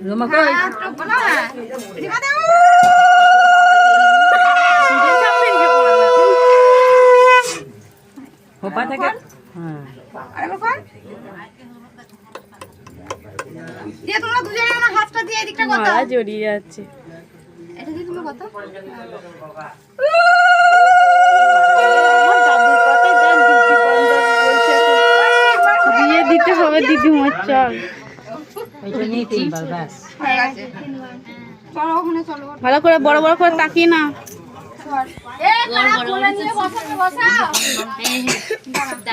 রোমা কই হোপা থেকে হ্যাঁ আরে বাবা দিয়ে তোমরা দুজনে আমার হাতটা দিয়ে এদিকটা কত মালা জড়িয়ে যাচ্ছে এটা দিয়ে তুমি কত আমার দাদুর কথাই দেন দিদি বন্ধ বলছে দিয়ে দিতে হবে দিদি মোচল এটা নিয়ে তিনবার বাস হয়ে গেছে চলো ওখানে চলো ভালো করে বড় বড় করে তাকিয়ে না এ কারা কোলে নিয়ে বসা